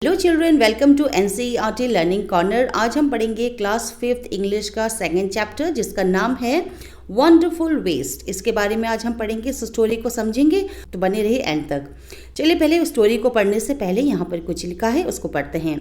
Hello children, welcome to NCERT learning corner. आज हम पढ़ेंगे क्लास 5th इंग्लिश का सेकंड चैप्टर जिसका नाम है वंडरफुल वेस्ट। इसके बारे में आज हम पढ़ेंगे, इस स्टोरी को समझेंगे, तो बने रहिए एंड तक। चलिए पहले स्टोरी को पढ़ने से पहले यहाँ पर कुछ लिखा है उसको पढ़ते हैं।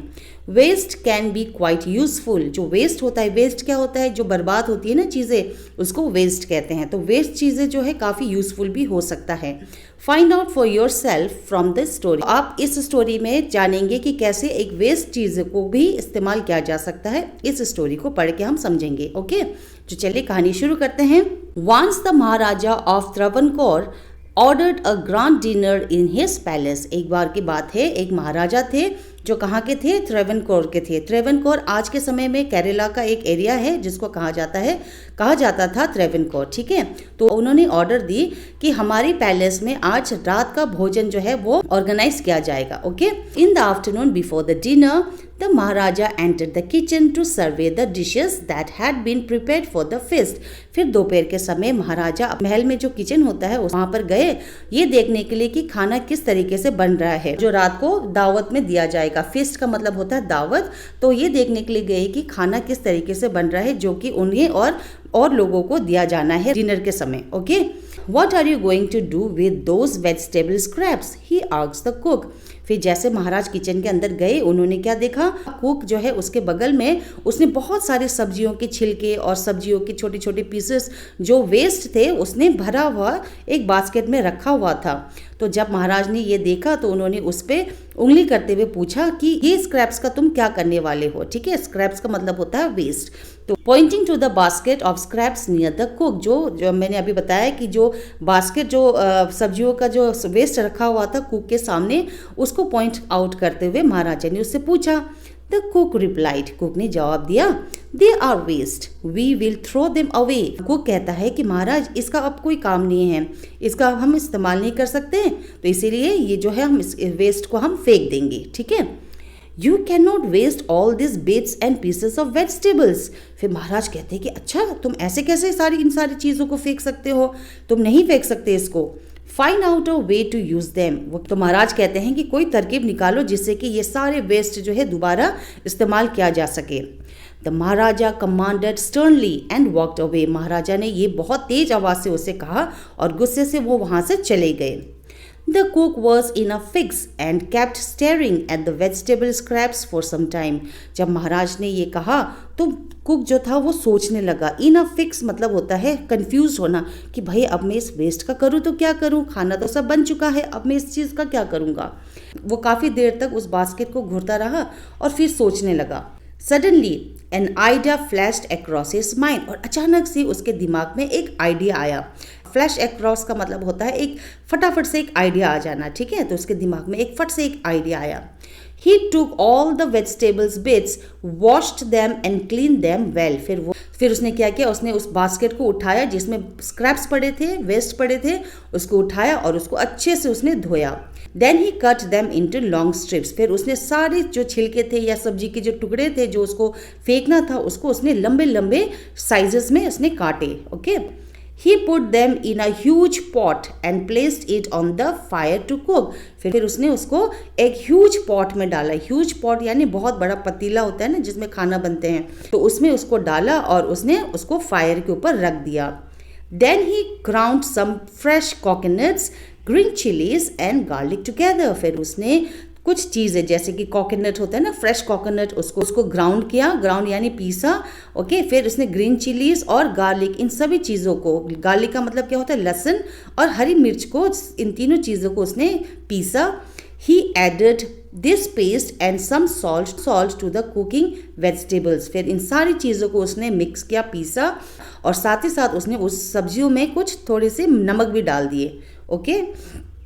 Waste can be quite useful. जो वेस्ट होता है, वेस्ट क्या होता है? जो बर्बाद होती है ना चीज़ें, उसको वेस्ट कहते हैं। तो वेस्ट चीज़ें जो है काफ़ी यूजफुल भी हो सकता है। Find out for your self from this story. आप इस स्टोरी में जानेंगे कि कैसे एक वेस्ट चीज़ को भी इस्तेमाल किया जा सकता है। इस स्टोरी को पढ़ के हम समझेंगे। ओके, तो चलिए कहानी शुरू करते हैं। Once the Maharaja of Travancore ordered a grand dinner in his palace. एक बार की बात है, एक महाराजा थे जो कहाँ के थे? त्रावणकोर के थे। त्रावणकोर आज के समय में केरला का एक एरिया है जिसको कहा जाता था त्रावणकोर। ठीक है, तो उन्होंने ऑर्डर दी कि हमारी पैलेस में आज रात का भोजन जो है वो ऑर्गेनाइज किया जाएगा। Okay, in the afternoon before the dinner the Maharaja entered the kitchen to survey the dishes that had been prepared for the feast। फिर दोपहर के समय महाराजा महल में जो किचन होता है वहां पर गए ये देखने के लिए कि खाना किस तरीके से बन रहा है जो रात को दावत में दिया जाएगा। feast का मतलब होता है दावत। तो ये देखने के लिए गए कि खाना किस तरीके से बन रहा है जो कि उन्हें और लोगों को दिया जाना है डिनर के समय। Okay, What are you going to do with those vegetable scraps? He asked the cook। फिर जैसे महाराज किचन के अंदर गए, उन्होंने क्या देखा? कुक जो है उसके बगल में उसने बहुत सारे सब्जियों के छिलके और सब्जियों के छोटे छोटे पीसेस जो वेस्ट थे उसने भरा हुआ एक बास्केट में रखा हुआ था। तो जब महाराज ने ये देखा तो उन्होंने उस पर उंगली करते हुए पूछा कि ये स्क्रैप्स का तुम क्या करने वाले हो? ठीक है, स्क्रैप्स का मतलब होता है वेस्ट। तो pointing to the basket of scraps near the cook, जो मैंने अभी बताया कि जो बास्केट जो सब्जियों का जो वेस्ट रखा हुआ था कुक के सामने, उसको पॉइंट आउट करते हुए महाराजा ने उससे पूछा। द कुक रिप्लाइड, कुक ने जवाब दिया, they are waste, we will throw them away. Cook कहता है कि महाराज इसका अब कोई काम नहीं है, इसका हम इस्तेमाल नहीं कर सकते, तो इसीलिए ये जो है हम इस वेस्ट को हम फेंक देंगे। ठीक है, you can not waste all this bits and pieces of vegetables. फिर महाराज कहते हैं कि अच्छा, तुम ऐसे कैसे इन सारी चीज़ों को फेंक सकते हो? तुम नहीं फेंक सकते इसको। Find out a way to use them. तो महाराज कहते हैं कि कोई तरकीब निकालो जिससे कि ये सारे वेस्ट जो है दोबारा इस्तेमाल किया जा सके। The Maharaja commanded sternly and walked away. Maharaja ने ये बहुत तेज आवाज से उसे कहा और गुस्से से वो वहां से चले गए। The cook was in a fix and kept staring at the vegetable scraps for some time। जब महाराज ने ये कहा तो कुक जो था वो सोचने लगा। इन अ फिक्स मतलब होता है कंफ्यूज होना कि भाई अब मैं इस वेस्ट का करूँ तो क्या करूँ, खाना तो सब बन चुका है, अब मैं इस चीज़ का क्या करूँगा। वो काफ़ी देर तक उस बास्केट को घूरता रहा और फिर सोचने लगा। Suddenly an idea flashed across his mind, और अचानक से उसके दिमाग में एक आइडिया आया। फ्लैश अक्रॉस का मतलब होता है एक फटाफट से एक आइडिया आ जाना। ठीक है, तो उसके दिमाग में एक फट से एक आइडिया आया। He took all the vegetables bits, washed them and cleaned them well। फिर उसने क्या किया? उसने उस बास्केट को उठाया जिसमें स्क्रैप्स पड़े थे, वेस्ट पड़े थे, उसको उठाया और उसको अच्छे से उसने धोया। Then he cut them into long strips। फिर उसने सारे जो छिलके थे या सब्जी के जो टुकड़े थे जो उसको फेंकना था उसको उसने लंबे लंबे साइजेस में उसने काटे। Okay, He put them in a huge pot and placed it on the fire to cook। फिर उसने उसको एक ह्यूज पॉट में डाला। ह्यूज पॉट यानी बहुत बड़ा पतीला होता है ना जिसमें खाना बनते हैं, तो उसमें उसको डाला और उसने उसको फायर के ऊपर रख दिया। Then he ground some fresh coconuts, green chilies and garlic together। फिर उसने कुछ चीज़ें जैसे कि कोकोनट होता है ना, फ्रेश कोकोनट, उसको ग्राउंड किया, ग्राउंड यानी पीसा। ओके, फिर उसने ग्रीन चिलीज और गार्लिक, इन सभी चीज़ों को, गार्लिक का मतलब क्या होता है? लहसुन, और हरी मिर्च को, इन तीनों चीज़ों को उसने पीसा। He added this paste and some salt to the cooking vegetables. फिर इन सारी चीज़ों को उसने मिक्स किया, पीसा, और साथ ही साथ उसने उस सब्जियों में कुछ थोड़े से नमक भी डाल दिए। Okay,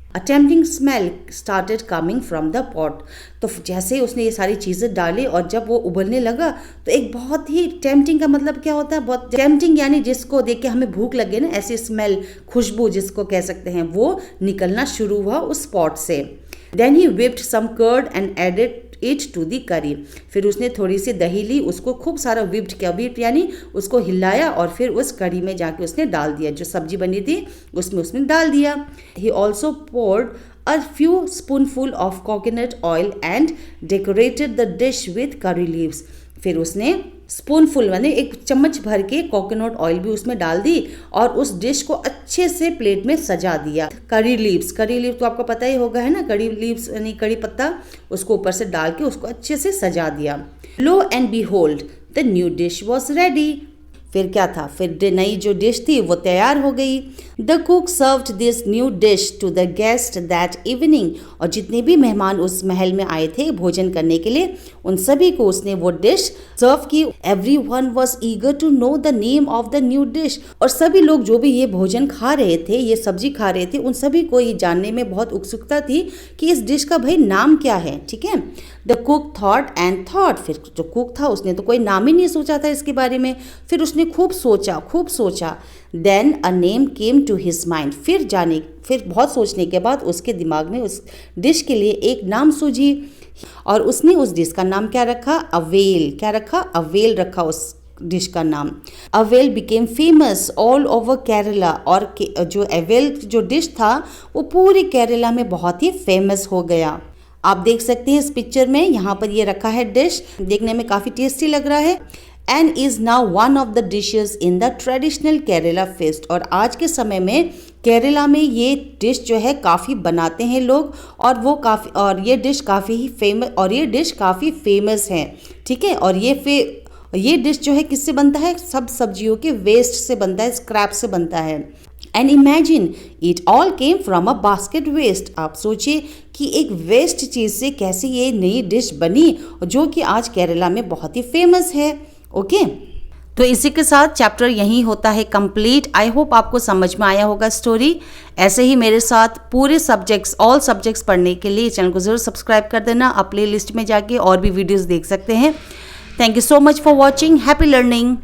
A tempting smell started coming from the pot। तो जैसे ही उसने ये सारी चीज़ें डाली और जब वो उबलने लगा तो एक बहुत ही टेम्पटिंग का मतलब क्या होता है? बहुत टेम्पटिंग यानी जिसको देख के हमें भूख लगे ना, ऐसी स्मेल, खुशबू जिसको कह सकते हैं, वो निकलना शुरू हुआ उस पॉट से। Then he whipped some curd and added it to the curry. फिर उसने थोड़ी सी दही ली, उसको खूब सारा विप्ड किया, विप्ड यानी उसको हिलाया और फिर उस करी में जाके उसने डाल दिया, जो सब्जी बनी थी उसमें डाल दिया। He also poured a few spoonful of coconut oil and decorated the dish with curry leaves। फिर उसने स्पूनफुल यानी एक चम्मच भर के कोकोनट ऑयल भी उसमें डाल दी और उस डिश को अच्छे से प्लेट में सजा दिया। करी लीव्स तो आपको पता ही होगा है ना, करी लीव्स यानी कड़ी पत्ता, उसको ऊपर से डाल के उसको अच्छे से सजा दिया। Lo and behold the new dish was ready. फिर क्या था, फिर नई जो डिश थी वो तैयार हो गई। The cook served this new dish to the guest that evening. और जितने भी मेहमान उस महल में आए थे भोजन करने के लिए, उन सभी को उसने वो डिश सर्व की। Everyone was eager to know the name of the new dish. और सभी लोग जो भी ये भोजन खा रहे थे, ये सब्जी खा रहे थे, उन सभी को ये जानने में बहुत उत्सुकता थी कि इस डिश का भाई नाम क्या है। ठीक है, the cook thought and thought. फिर जो कुक था उसने तो कोई नाम ही नहीं सोचा था इसके बारे में। फिर उसने खूब सोचा। Then a name came to his mind. फिर बहुत सोचने के बाद उसके दिमाग में उस डिश के लिए एक नाम सूझी और उसने उस डिश का नाम क्या रखा, अवेल रखा उस डिश का नाम। Avail became famous all over Kerala. और जो अवेल जो डिश था वो पूरे केरला में बहुत ही फेमस हो गया। आप देख सकते हैं इस पिक्चर में, यहाँ पर ये रखा है डिश, देखने में काफ़ी टेस्टी लग रहा है। And is now one of the dishes in the traditional Kerala fest. और आज के समय में केरला में ये डिश जो है काफ़ी बनाते हैं लोग और ये डिश काफ़ी फेमस है। ठीक है, और ये डिश जो है किससे बनता है, सब सब्जियों के वेस्ट से बनता है, स्क्रैप से बनता है। And imagine it all came from a basket waste. आप सोचिए कि एक वेस्ट चीज़ से कैसे ये नई डिश बनी जो कि आज केरला में बहुत ही फेमस है। ओके, तो इसी के साथ चैप्टर यहीं होता है कंप्लीट। आई होप आपको समझ में आया होगा स्टोरी। ऐसे ही मेरे साथ पूरे ऑल सब्जेक्ट्स पढ़ने के लिए चैनल को ज़रूर सब्सक्राइब कर देना। आप प्ले लिस्ट में जाके और भी वीडियोज़ देख सकते हैं। Thank you so much for watching. Happy learning.